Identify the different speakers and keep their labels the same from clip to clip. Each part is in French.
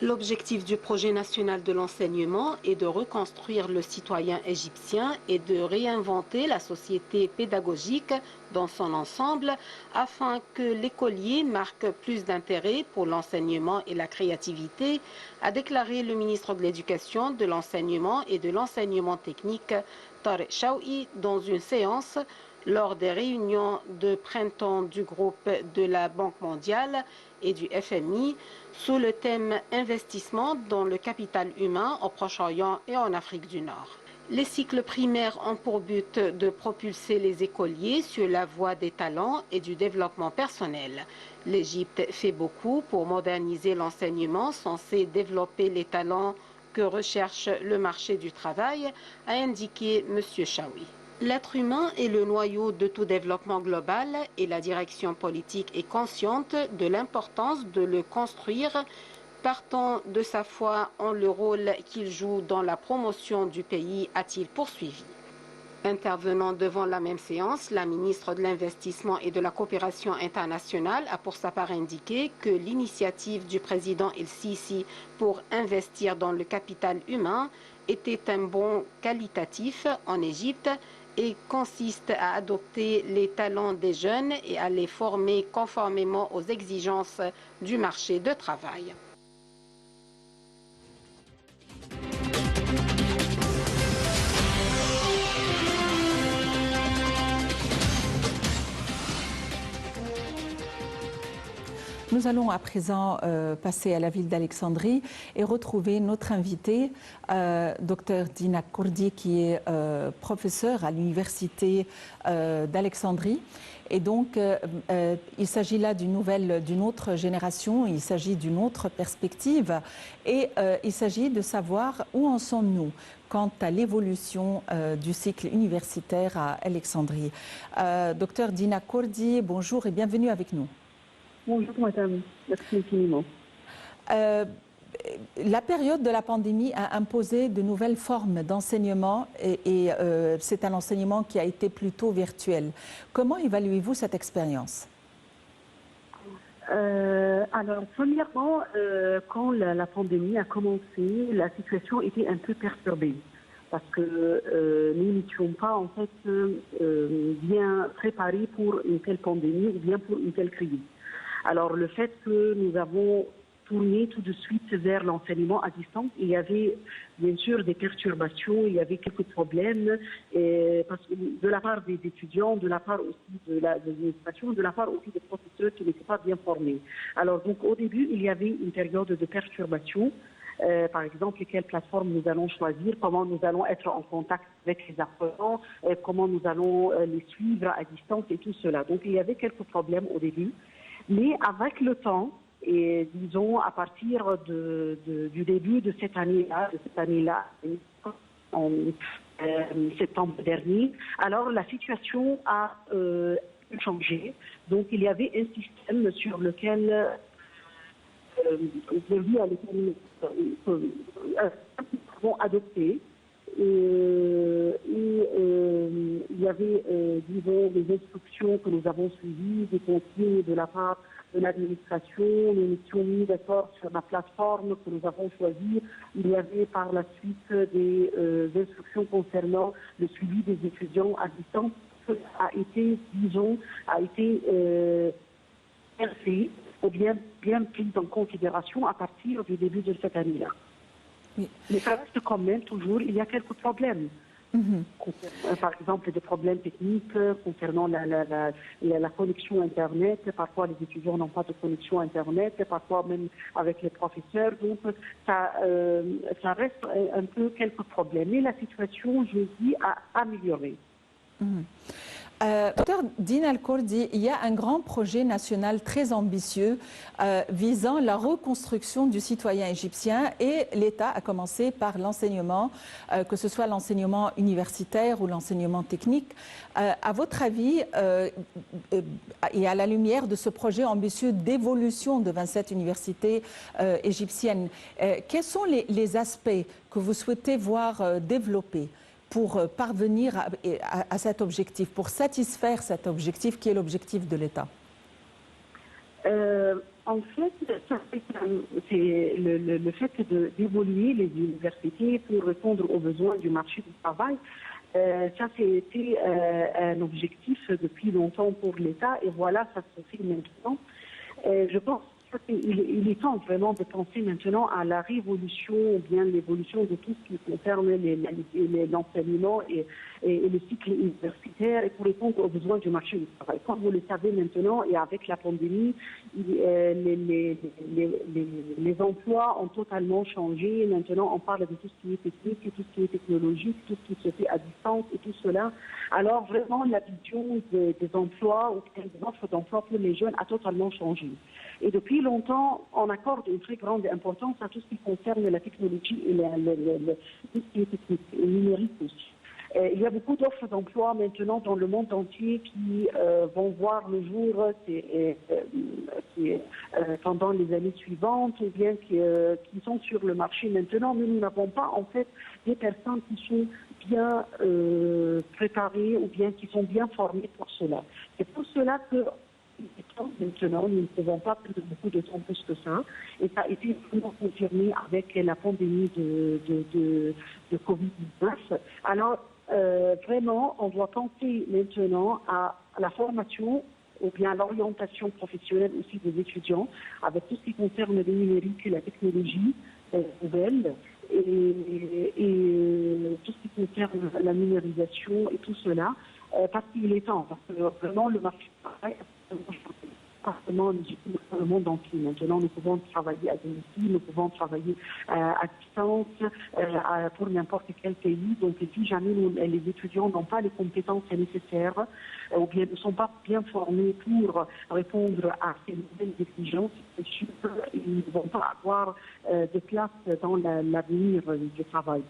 Speaker 1: L'objectif du projet national de l'enseignement est de reconstruire le citoyen égyptien et de réinventer la société pédagogique dans son ensemble afin que l'écolier marque plus d'intérêt pour l'enseignement et la créativité, a déclaré le ministre de l'Éducation, de l'Enseignement et de l'Enseignement technique, Tarek Chaoui, dans une séance lors des réunions de printemps du groupe de la Banque mondiale et du FMI sous le thème Investissement dans le capital humain au Proche-Orient et en Afrique du Nord. Les cycles primaires ont pour but de propulser les écoliers sur la voie des talents et du développement personnel. L'Égypte fait beaucoup pour moderniser l'enseignement censé développer les talents que recherche le marché du travail, a indiqué M. Chaoui. L'être humain est le noyau de tout développement global et la direction politique est consciente de l'importance de le construire, partant de sa foi en le rôle qu'il joue dans la promotion du pays, a-t-il poursuivi. Intervenant devant la même séance, la ministre de l'Investissement et de la Coopération internationale a pour sa part indiqué que l'initiative du président El-Sisi pour investir dans le capital humain était un bond qualitatif en Égypte et consiste à adopter les talents des jeunes et à les former conformément aux exigences du marché de travail.
Speaker 2: Nous allons à présent passer à la ville d'Alexandrie et retrouver notre invité, Dr Dina Kurdi, qui est professeur à l'université d'Alexandrie. Et donc, il s'agit là d'une autre génération, il s'agit d'une autre perspective et il s'agit de savoir où en sommes-nous quant à l'évolution du cycle universitaire à Alexandrie. Dr Dina Kurdi, bonjour et bienvenue avec nous.
Speaker 3: Bonjour madame, merci infiniment.
Speaker 2: La période de la pandémie a imposé de nouvelles formes d'enseignement et c'est un enseignement qui a été plutôt virtuel. Comment évaluez-vous cette expérience?
Speaker 3: Alors, premièrement, quand la pandémie a commencé, la situation était un peu perturbée parce que nous n'étions pas en fait bien préparés pour une telle pandémie ou bien pour une telle crise. Alors, le fait que nous avons tourné tout de suite vers l'enseignement à distance, il y avait bien sûr des perturbations, il y avait quelques problèmes, parce que de la part des étudiants, de la part aussi de l'administration, de la part aussi des professeurs qui n'étaient pas bien formés. Alors, donc, au début, il y avait une période de perturbation. Par exemple, quelle plateforme nous allons choisir, comment nous allons être en contact avec les apprenants, comment nous allons les suivre à distance et tout cela. Donc, il y avait quelques problèmes au début. Mais avec le temps, et disons à partir du début de cette année-là, en septembre dernier, alors la situation a changé. Donc il y avait un système sur lequel nous avons adopté. Il y avait, disons, des instructions que nous avons suivies, des consignes de la part de l'administration, nous étions mis d'accord sur la plateforme que nous avons choisie. Il y avait par la suite des instructions concernant le suivi des étudiants à distance. A été, disons, fait ou bien pris en considération à partir du début de cette année-là. Oui. Mais ça reste quand même toujours, il y a quelques problèmes. Par exemple, des problèmes techniques concernant la connexion Internet. Parfois, les étudiants n'ont pas de connexion Internet, parfois même avec les professeurs. Donc, ça reste un peu quelques problèmes. Mais la situation, je dis, a amélioré.
Speaker 2: Dr Dina Kurdi, il y a un grand projet national très ambitieux visant la reconstruction du citoyen égyptien et l'État a commencé par l'enseignement, que ce soit l'enseignement universitaire ou l'enseignement technique. À votre avis, et à la lumière de ce projet ambitieux d'évolution de 27 universités égyptiennes, quels sont les aspects que vous souhaitez voir développés pour parvenir à cet objectif, pour satisfaire cet objectif qui est l'objectif de l'État?
Speaker 3: En fait, c'est le fait d'évoluer les universités pour répondre aux besoins du marché du travail. Ça, c'était un objectif depuis longtemps pour l'État et voilà, ça se fait maintenant. Je pense qu'il est temps vraiment de penser maintenant à la révolution ou bien l'évolution de tout ce qui concerne l'enseignement et le cycle universitaire et pour répondre aux besoins du marché du travail. Comme vous le savez maintenant et avec la pandémie, les emplois ont totalement changé. Maintenant, on parle de tout ce qui est technique, tout ce qui est technologique, tout ce qui se fait à distance et tout cela. Alors vraiment, la vision des emplois ou des offres d'emploi pour les jeunes a totalement changé. Et depuis longtemps, on accorde une très grande importance à tout ce qui concerne la technologie et tout ce qui est technique, et numérique aussi. Il y a beaucoup d'offres d'emploi maintenant dans le monde entier qui vont voir le jour pendant les années suivantes ou bien qui sont sur le marché maintenant, mais nous n'avons pas en fait des personnes qui sont bien préparées ou bien qui sont bien formées pour cela. C'est pour cela que maintenant, nous ne pouvons pas perdre beaucoup de temps plus que ça. Et ça a été vraiment confirmé avec la pandémie de Covid-19. Alors, vraiment, on doit penser maintenant à la formation ou bien à l'orientation professionnelle aussi des étudiants, avec tout ce qui concerne le numérique et la technologie nouvelle. Et tout ce qui concerne la numérisation et tout cela, parce qu'il est temps, parce que vraiment le marché du travail pas seulement dans le monde entier. Maintenant, nous pouvons travailler à domicile, nous pouvons travailler à distance pour n'importe quel pays. Donc, si jamais les étudiants n'ont pas les compétences nécessaires ou bien ne sont pas bien formés pour répondre à ces nouvelles exigences, c'est sûr qu'ils ne vont pas avoir de place dans l'avenir du travail.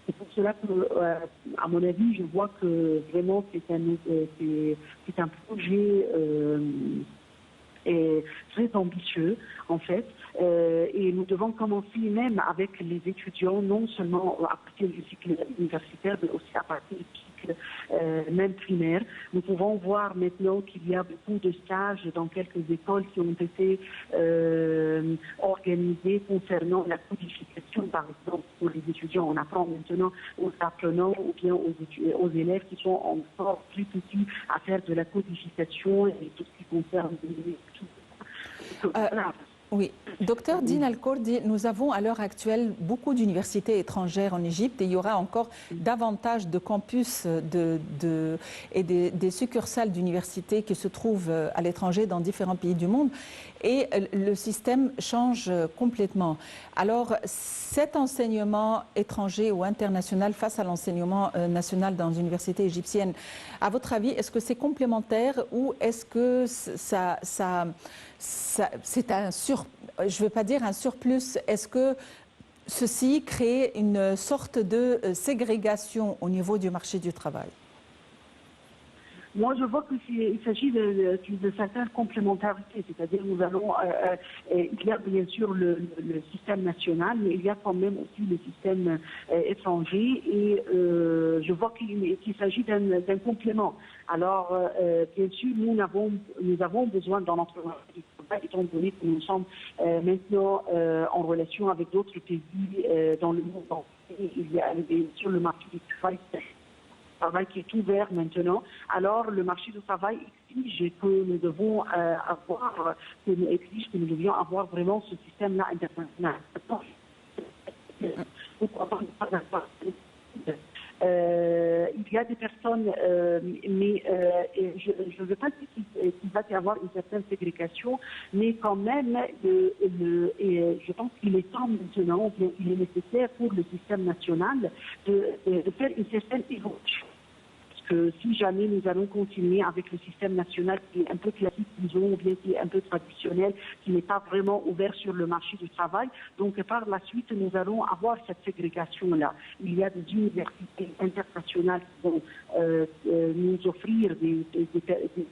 Speaker 3: C'est pour cela que, à mon avis, je vois que vraiment c'est un projet très ambitieux, en fait. Et nous devons commencer même avec les étudiants, non seulement à partir du cycle universitaire, mais aussi à partir du cycle même primaire. Nous pouvons voir maintenant qu'il y a beaucoup de stages dans quelques écoles qui ont été organisés concernant la codification, par exemple, pour les étudiants. On apprend maintenant aux apprenants ou bien aux élèves qui sont encore plus petits à faire de la codification et tout ce qui concerne
Speaker 2: Oui, docteur Dine Al-Kordi, nous avons à l'heure actuelle beaucoup d'universités étrangères en Égypte et il y aura encore davantage de campus et des succursales d'universités qui se trouvent à l'étranger dans différents pays du monde et le système change complètement. Alors, cet enseignement étranger ou international face à l'enseignement national dans les universités égyptiennes, à votre avis, est-ce que c'est complémentaire ou est-ce que c'est je ne veux pas dire un surplus, est-ce que ceci crée une sorte de ségrégation au niveau du marché du travail?
Speaker 3: Moi, je vois qu'il s'agit de certaines complémentarités, c'est-à-dire nous allons, il y a bien sûr le système national, mais il y a quand même aussi le système étranger et je vois qu'il s'agit d'un complément. Alors, bien sûr, nous avons besoin dans notre marché, étant donné que nous sommes maintenant en relation avec d'autres pays dans le monde entier. Il y a bien sûr le marché du travail qui est ouvert maintenant. Alors, le marché du travail exige que nous devions avoir vraiment ce système-là international. Il y a des personnes, mais je ne veux pas dire qu'il va y avoir une certaine ségrégation, mais quand même, je pense qu'il est temps maintenant, il est nécessaire pour le système national de faire une certaine évolution. Que si jamais nous allons continuer avec le système national qui est un peu classique, disons, ou bien qui est un peu traditionnel, qui n'est pas vraiment ouvert sur le marché du travail, donc par la suite, nous allons avoir cette ségrégation-là. Il y a des universités internationales qui vont nous offrir des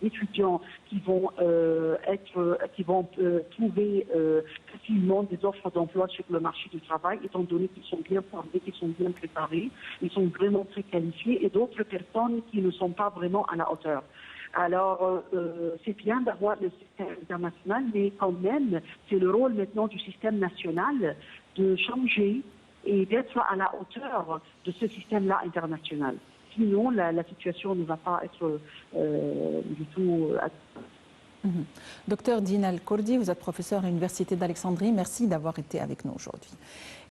Speaker 3: étudiants qui vont trouver facilement des offres d'emploi sur le marché du travail, étant donné qu'ils sont bien formés, qu'ils sont bien préparés, ils sont vraiment très qualifiés, et d'autres personnes qui ne sont pas vraiment à la hauteur. Alors, c'est bien d'avoir le système international, mais quand même, c'est le rôle maintenant du système national de changer et d'être à la hauteur de ce système-là international. Sinon, la situation ne va pas être du tout...
Speaker 2: Docteur Dina El Kurdi, vous êtes professeur à l'Université d'Alexandrie. Merci d'avoir été avec nous aujourd'hui.